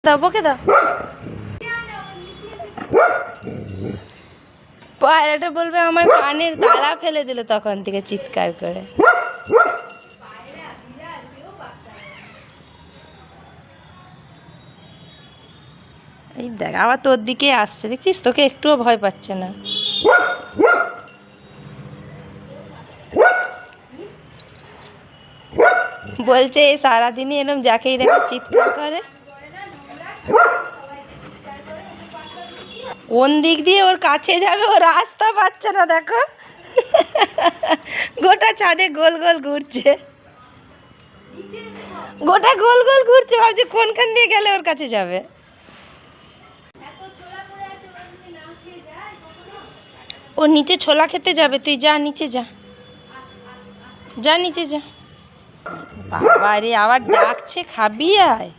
দাও, বকে দাও। পায়রাটা বলবে আমার কানের তালা ফেলে দিল তখন থেকে চিৎকার করে। এই দেখ আবার তোর দিকে আসছে, দেখছিস? তোকে একটুও ভয় পাচ্ছে না। বলছে সারাদিনই এরকম যাকেই দেখে চিৎকার করে। কোন দিক দিয়ে ওর কাছে যাবে, ও রাস্তা পাচ্ছে না দেখো। গোটা ছাদে গোল গোল ঘুরছে, গোটা গোল গোল ঘুরছে, ভাবছে কোনখান দিয়ে গেলে ওর কাছে যাবে। ও নিচে ছোলা খেতে যাবে, তুই যা নিচে যা, যা নিচে যা। বাবা রে, আবার ডাকছে, খাবি আয়।